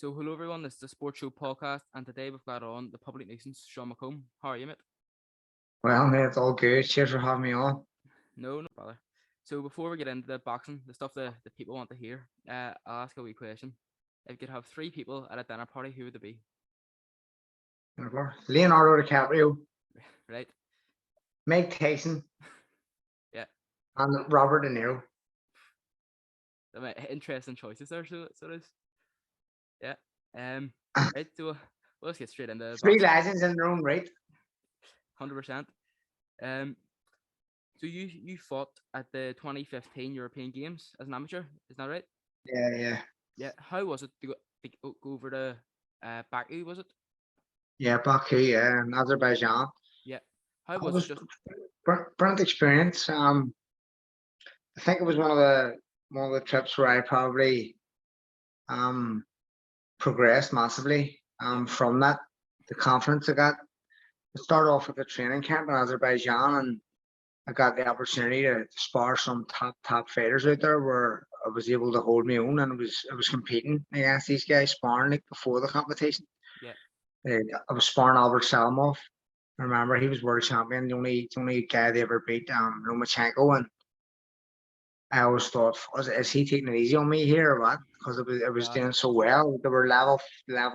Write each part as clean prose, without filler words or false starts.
So hello everyone, this is the Sports Show podcast, and today we've got on the public nuisance, Sean McComb. How are you, mate? Well, mate, it's all good. Cheers for having me on. No bother. So before we get into the boxing, the stuff the people want to hear, I'll ask a wee question. If you could have three people at a dinner party, who would they be? Leonardo DiCaprio, Right? Mike Tyson, Yeah. and Robert De Niro. Interesting choices there, so it is. Yeah. Right, so let's get straight into the Three boxing. legends in their own right. 100%. So you fought at the 2015 European Games as an amateur, is that right? Yeah. Yeah. How was it to go over to Baku, was it? Yeah, Baku, yeah, in Azerbaijan. Yeah. How It was it was just brilliant experience. I think it was one of the trips where I probably progressed massively. From that, the confidence I got. I started off with a training camp in Azerbaijan, and I got the opportunity to spar some top fighters out there where I was able to hold my own, and I was competing against these guys, sparring like before the competition. yeah. I was sparring Albert Salamov. I remember he was world champion, the only guy they ever beat, Lomachenko, and I always thought, is he taking it easy on me here or what? Because it was God. doing so well. They were level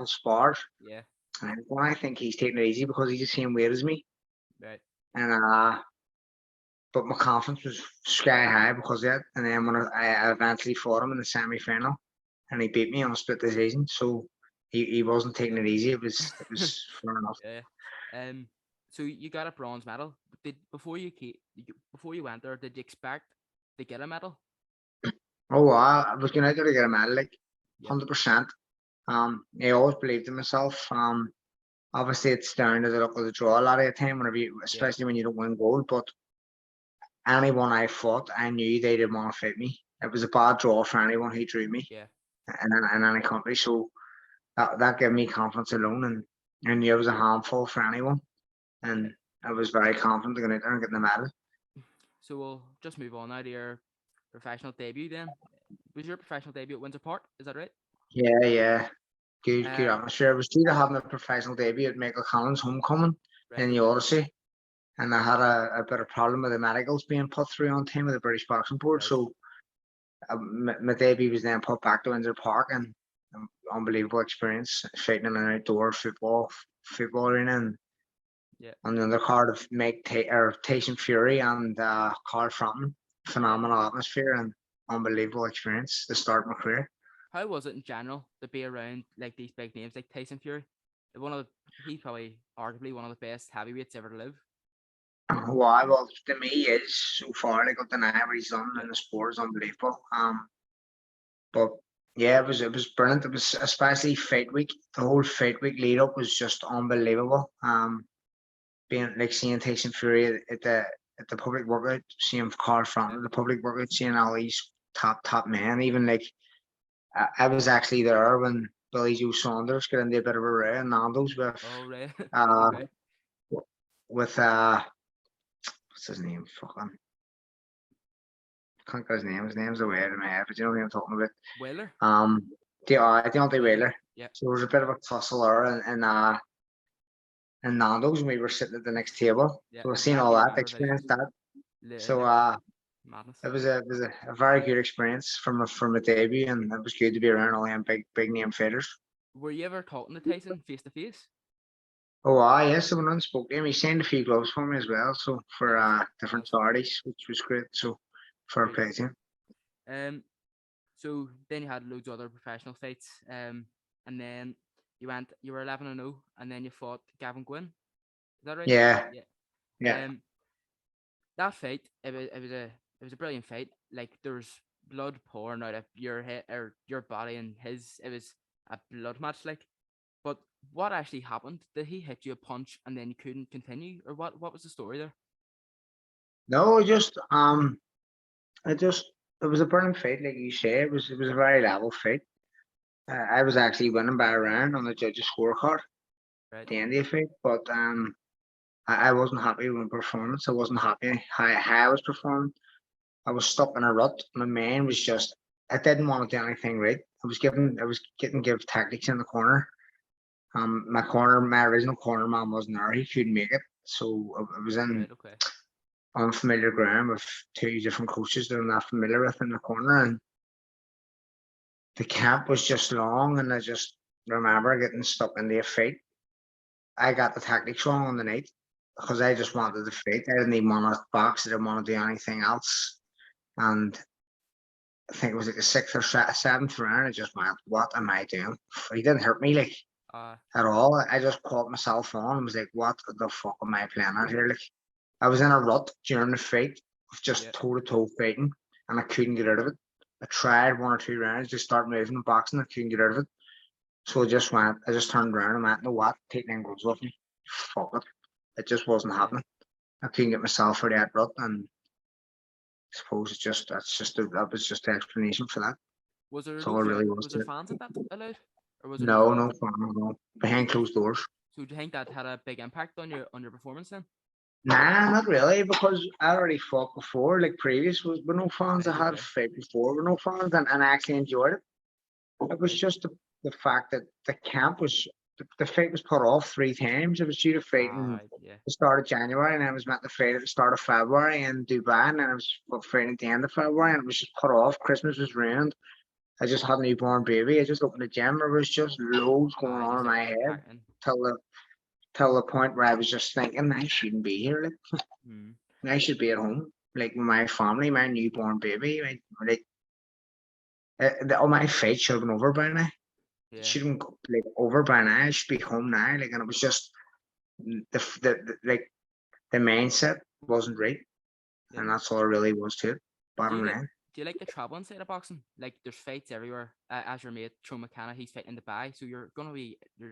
spars. Yeah. And I think he's taking it easy because he's the same weight as me. Right. And but my confidence was sky high because of it. And then when I eventually fought him in the semi-final, and he beat me on a split decision, so he wasn't taking it easy. It was fair enough. Yeah. So you got a bronze medal. Before you went there, did you expect to get a medal? Oh, I was going out there to get a medal, like Yep. 100%. I always believed in myself. Obviously it's down to the luck of the draw a lot of the time, especially when you don't win gold. But anyone I fought, I knew they didn't want to fight me. It was a bad draw for anyone who drew me Yeah. in any country. So that gave me confidence alone, and I knew it was a handful for anyone. And I was very confident to go out there and get the medal. So we'll just move on now to your professional debut then. Was your professional debut at Windsor Park? Is that right? Yeah. Good Uh, atmosphere. I was due to have my professional debut at Michael Collins' homecoming right. in the Odyssey. And I had a bit of problem with the medicals being put through on time with the British Boxing Board. Right. So my debut was then put back to Windsor Park, and unbelievable experience fighting in an outdoor football arena, and Yeah. on the undercard of Tyson Fury and Carl Frampton. Phenomenal atmosphere and unbelievable experience to start my career. How was it in general to be around like these big names like Tyson Fury? He's probably arguably one of the best heavyweights ever to live. Why? Well, to me, is so far like up to now what he's done Yeah. in the sport is unbelievable. But yeah, it was brilliant. It was especially fight week. The whole fight week lead up was just unbelievable. Being like seeing Tyson Fury at the public workout, seeing Carl Frampton at the public workout, seeing all these top men. Even like I was actually there when Billy Joe Saunders got into a bit of a row in Nando's Oh right. uh Okay. with what's his name? Fucking can't get his name. His name's away out of my head, but you know what I'm talking about. Whaler. Deontay Wilder. Yeah. So there was a bit of a tussle there, and Nando's, and we were sitting at the next table. Yeah. So I've seen all that, experienced that. So madness. it was a very good experience from a debut, and it was good to be around all them big name fighters. Were you ever talking to Tyson face to face? Oh, yes, I went and spoke to him. He signed a few gloves for me as well, so for different charities, which was great. So fair play to him. So then you had loads of other professional fights. And then you were 11-0, and then you fought Gavin Gwynn. Is that right? Yeah. That fight, it was a brilliant fight. Like there was blood pouring out of your head or your body and his. It was a blood match, like. But what actually happened? Did he hit you a punch and then you couldn't continue, or what? What was the story there? No, it was a brilliant fight, like you say. It was a very level fight. I was actually winning by a round on the judges' scorecard Right. at the end of the fight, but I wasn't happy with my performance. I wasn't happy how I was performing. I was stuck in a rut. My mind was just, I didn't want to do anything right. I was getting give tactics in the corner. My original corner man wasn't there. He couldn't make it, so I was in Right. Okay. unfamiliar ground with two different coaches that I'm not familiar with in the corner, and the camp was just long, and I just remember getting stuck in the fight. I got the tactics wrong on the night because I just Okay. wanted to fight. I didn't even want to box. I didn't want to do anything else. And I think it was like the sixth or seventh round. I just went, "What am I doing?" He didn't hurt me like Uh. at all. I just caught myself on and was like, "What the fuck am I playing out here?" Like I was in a rut during the fight of just Yeah. toe to toe fighting, and I couldn't get out of it. I tried one or two rounds to start moving and boxing. I couldn't get out of it. So I just turned around and went, "No, what? Take them gloves off me. Fuck it." It just wasn't Yeah. happening. I couldn't get myself out of that rut, and I suppose that was just the explanation for that. Was there That's all it no really was was to there it. fans at that allowed, or was there no No, crowd? no fun, no. Behind closed doors. So do you think that had a big impact on your performance then? Nah, not really, because I already fought before, like previous with no fans. I Right. had a Okay. fight before with no fans, and I actually enjoyed it. It was Right. just the fact that the fight was put off three times. It was due to fight Ah. in Right. Yeah. the start of January, and I was meant to fight at the start of February in Dubai, and then I was fighting at the end of February, and it was just put off. Christmas was ruined. I just had a newborn baby. I just opened the gym. There was just loads going Ah. on Just in my everything head packing. till the point where I was just thinking I shouldn't be here. Hmm. Like, I should be at home, like with my family, my newborn baby. All my fight should have been over by now. It Yeah. should have been like over by now. I should be home now. Like, and it was just like the mindset wasn't right, Yeah. and that's all it really was to it. Do you Bottom like line. do you like the traveling side of boxing? Like there's fights everywhere. As your mate Tro McCanna, he's fighting in Dubai, so you're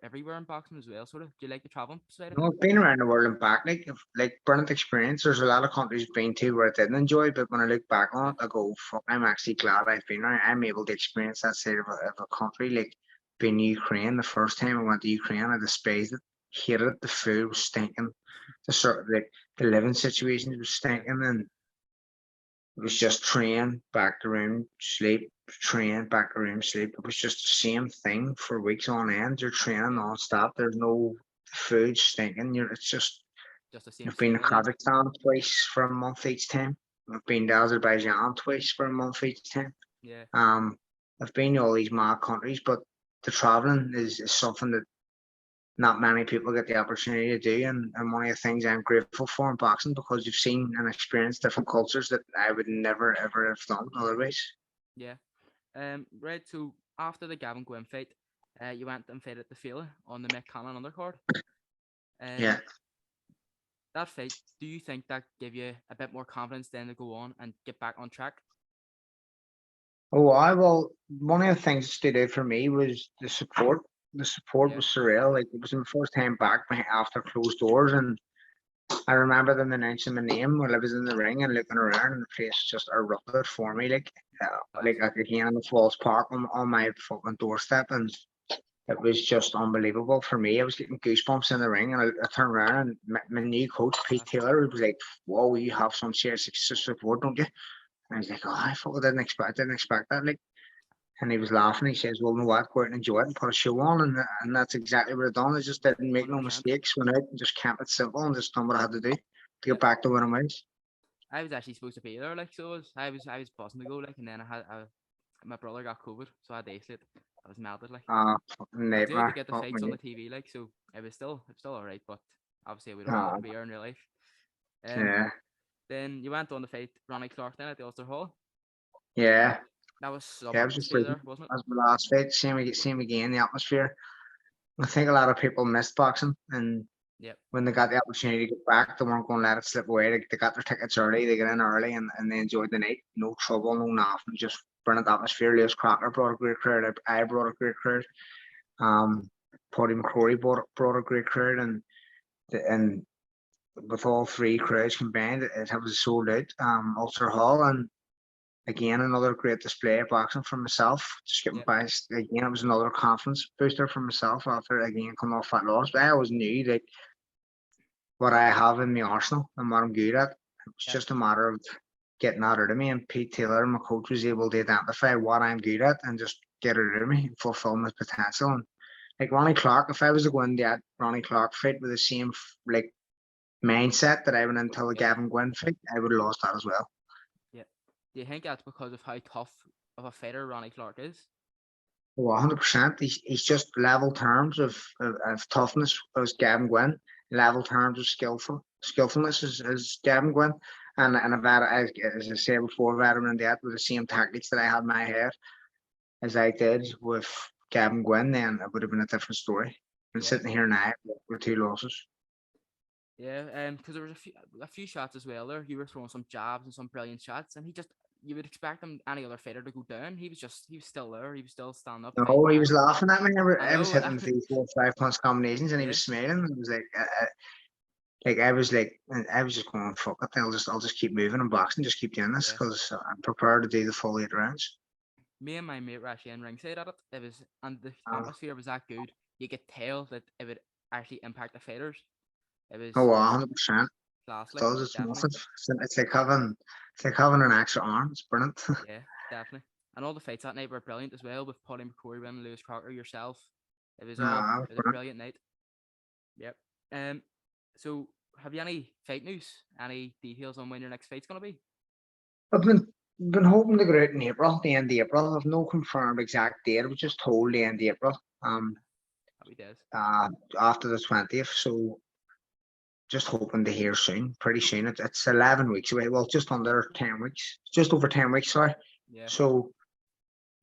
everywhere in boxing as well. Sort of. Do you like the traveling side of No, things? I've been around the world and back. Like brilliant experience. There's a lot of countries I've been to where I didn't enjoy, but when I look back on Yeah. it, I go, "Fuck! I'm actually glad I've been there. I'm able to experience that side of a country." Like being Ukraine, the first time I went to Ukraine, I despised it, hated it. The food was stinking. The sort of like the living situations was Yeah. stinking, and it was just train back to room, sleep, train back to room, sleep. It was just the same thing for weeks on end. You're training Yeah. non-stop. There's no food stinking. It's just Just the same I've been to scenery then. Kazakhstan twice for a month each time. I've been to Azerbaijan twice for a month each time. Yeah. Um, I've been to all these mad countries, but the traveling is something that not many people get the opportunity to do, and one of the things I'm grateful for in boxing because you've seen and experienced different cultures that I would never ever have done otherwise. Yeah. Right. So after the Gavin Gwynn fight, you went and fought at the Fela on the McComb undercard. Yeah. Um, that fight, do you think that gave you a bit more confidence then to go on and get back on track? Oh, I well, one of the things that stood out for me was the support. The support Yeah. was surreal. Like it was my first time back after closed doors, and I remember them announcing my name while I was in the ring and looking around, and the place just erupted for me. Class. Like again in the Falls Park on my fucking doorstep, and it was just unbelievable for me. I was getting goosebumps in the ring, and I turned around, and my new coach Pete Class. Taylor was like, "Whoa, you have some serious support, don't you?" And I was like, "Oh, I fucking didn't expect that." Like, and he was laughing. He says, "Well, no, what? Go out and enjoy it and put a show on," and that's exactly what I done. I just didn't make no 100%. mistakes. Went out and just kept it simple and just done what I had to do to Yeah. get back to where I was. I was actually supposed to be there, like so. I was buzzing to go, like, and then my brother got COVID, so I had to isolate. I was melted, like. Fucking I was able to nightmare. get the Fuck fights on me. the TV, like, so it was still alright, but obviously I would have wanted Uh, to be there in real life. Um, yeah, then you went on to fight Ronnie Clark then at the Ulster Hall. yeah, That was some yeah. It was just atmosphere freaking. there, wasn't it? As my last fight, same again. The atmosphere. I think a lot of people missed boxing, and Yep. when they got the opportunity to get back, they weren't going to let it slip away. They got their tickets early, they got in early, and they enjoyed the night. No trouble, no nothing, just brilliant atmosphere. Lewis Crocker brought a great crowd. I brought a great crowd. Um, Paddy McCrory brought a great crowd, and with all three crowds combined, it was sold out. Ulster Hall, and again another great display of boxing for myself. Just getting Yep. by again, it was another confidence booster for myself after again coming off that loss. But I always knew that what I have in the arsenal and what I'm good at. It was Yep. just a matter of getting that out of me. And Pete Taylor, my coach, was able to identify what I'm good at and just get it out of me and fulfill my potential. And like Ronnie Clark, if I was to go in that Ronnie Clark fight with the same like mindset that I went into the Yeah, Gavin Gwynn fight, I would have lost that as well. yeah. Do you think that's because of how tough of a fighter Ronnie Clark is? Oh, 100%. He's just level terms of toughness as Gavin Gwynn, level terms of skillfulness as Gavin Gwynn. And as I said before, veteran that with the same tactics that I had in my head as I did with Gavin Gwynn, then it would have been a different story. And Yeah, sitting here now with 2 losses. yeah. Because there was a few shots as well there. You were throwing some jabs and some brilliant shots, and you would expect him any other fighter to go down. He was still there. He was still standing up, fighting No, he back. was laughing at me. I I was know. hitting 3, 4, 5 punch combinations, and he Yeah, was smiling. It was like I was like, I was just going, fuck it. I'll just keep moving and boxing, just keep doing this yeah. because I'm prepared to do the full 8 rounds. Me and my mate were actually in ringside at it. And the Uh, atmosphere was that good. You could tell that it would actually impact the fighters. oh, It was 100%. class, It like does. It's definitely. massive. It's like having an extra arm. It's brilliant. Yeah, definitely. And all the fights that night were brilliant as well, with Paddy McCrory winning, Lewis Crocker, yourself. Nah, It was a brilliant night. Yep. Um. So, have you any fight news? Any details on when your next fight's gonna be? I've been hoping to get out in April, the end of April. I've no confirmed exact date. I was just told the end of April. Happy days. Uh, after the 20th. So just hoping to hear soon, pretty soon. It's 11 weeks away. Well, just under 10 weeks, just over 10 weeks. Sorry. Yeah. So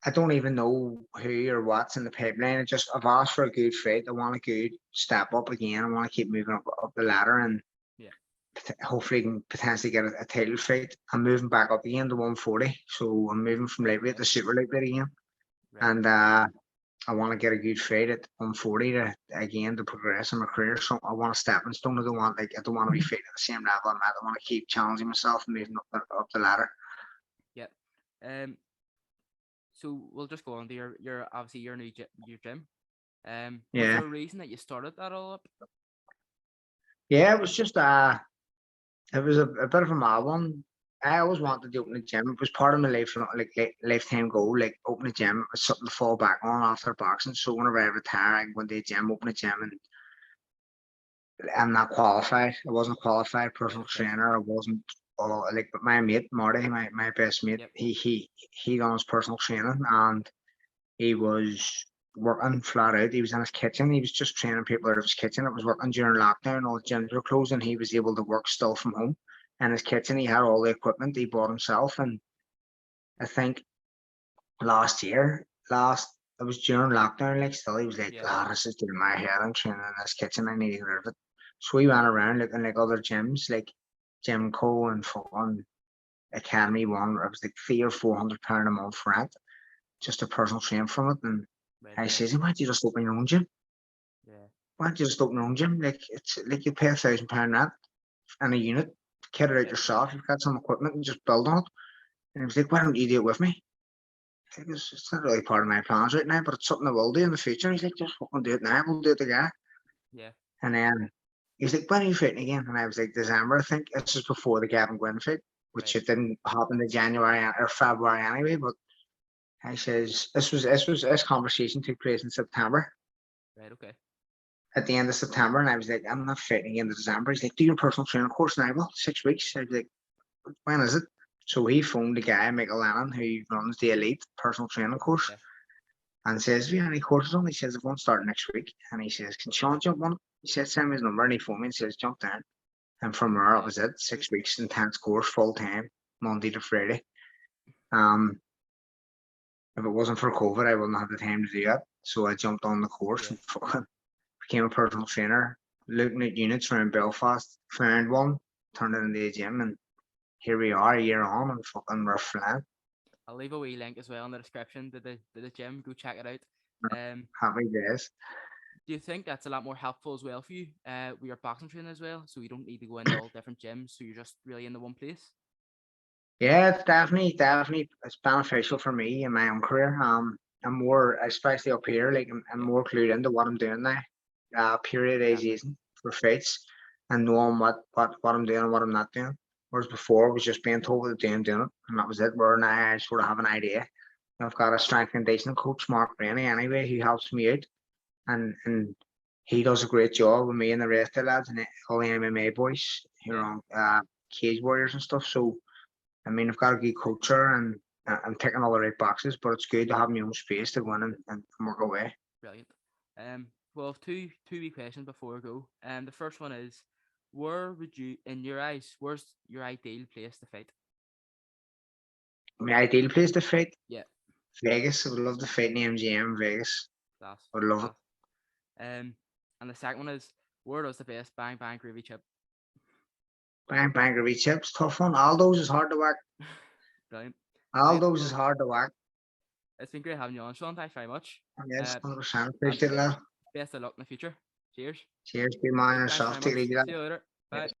I don't even know who or what's in the pipeline. I've asked for a good fight. I want a good step up again. I want to keep moving up the ladder and Yeah. hopefully can potentially get a title fight. I'm moving back up again to 140. So I'm moving from lightweight Okay. to super lightweight again. Right. And I want to get a good fight at 140 to progress in my career. So I want a stepping stone. I don't want to be fighting at the same level I'm at. I want to keep challenging myself and moving up the ladder. Yeah. Um. So we'll just go on to your obviously your your gym. Was Yeah. there a reason that you started that all up? Yeah, it was just it was a bit of a mad one. I always wanted to open a gym. It was part of my lifetime goal, like open a gym. It was something to fall back on after boxing. So whenever I retire, I can go into a gym, open a gym, and I'm not qualified. I wasn't a qualified Right. personal Okay. trainer. I wasn't but my mate Marty, my best mate, Yep. he done his personal training and he was working flat out. He was in his kitchen. He was just training people out of his kitchen. It was working during lockdown. All the gyms were closed, and he was able to work still from home. In his kitchen, he had all the equipment he bought himself. And I think last it was during lockdown. Like still, he was like, Yeah. "Ah, this is doing my head. I'm training in this kitchen. I need to get rid of it." So we went around looking like other gyms, like Gym Co and Fun Academy One. It was like £300 or £400 a month rent, just a personal train from it. And Right. I Okay. says, why don't you just open your own gym? Yeah. Why don't you just open your own gym? Like it's like you pay £1,000 rent and a unit, kit it out Yep. yourself. You've got some equipment and just build on it. And he was like, why don't you do it with me? I think it's not really part of my plans right now, but it's something I will do in the future. He's like, just fucking do it now. We'll do it together. Yeah. And then he's like, when are you fighting again? And I was like, December, I think. This is before the Gavin Gwynn fight, which Right. it didn't happen in January or February anyway. But I says, this conversation took place in September. Right. Okay. At the end of September, and I was like, I'm not fighting again in December. He's like, do your personal training course now. Well, 6 weeks. I was like, when is it? So he phoned the guy, Michael Lennon, who runs the Elite personal training course, Yeah. and says, have you any courses on? He says, I've one starting next week. And he says, can Sean jump on it? He says, send me his number, and he phoned me and says, jump down. And from there, it Yeah. was it. 6 weeks, intense course, full time, Monday to Friday. Um, if it wasn't for COVID, I wouldn't have the time to do that. So I jumped on the course Yeah. and fucking became a personal trainer, looking at units around Belfast, found one, turned it into a gym, and here we are a year on and fucking we're flying. I'll leave a wee link as well in the description to the gym. Go check it out. Happy days. Do you think that's a lot more helpful as well for you with your boxing training as well? So you don't need to go into all different gyms. So you're just really in the one place. Yeah, it's definitely it's beneficial for me in my own career. I'm more, especially up here, like I'm Yeah. more clued into what I'm doing now. Definitely. Periodization for fights and knowing what I'm doing and what I'm not doing. Whereas before, I was just being told what to do and doing it, and that was it. Where now I sort of have an idea I've got a strength and conditioning coach, Mark Rainey, anyway, who helps me out, and he does a great job with me and the rest of the lads and all the MMA boys who are Yeah, on Cage Warriors and stuff. So I mean, I've got a good culture and I'm ticking all the right boxes, but it's good to have my own space to go in and work away. brilliant. Well, two wee questions before we go. The first one is, where would you, in your eyes, where's your ideal place to fight? My ideal place to fight, Yeah, Vegas. I would love to fight in the MGM in Vegas. class, I would love it. class. And the second one is, where does the best bang bang groovy chip? Bang bang gravy chips, tough one. All those is hard to whack. Brilliant. All Brilliant. those is Well, hard to whack. it's been great having you on, Sean. Thanks very much. Yes, Uh, 100%. and Appreciate that. best of luck in the future. Cheers. Cheers, be man Thanks yourself. very Take it much. easy. See you later. Yes. Bye.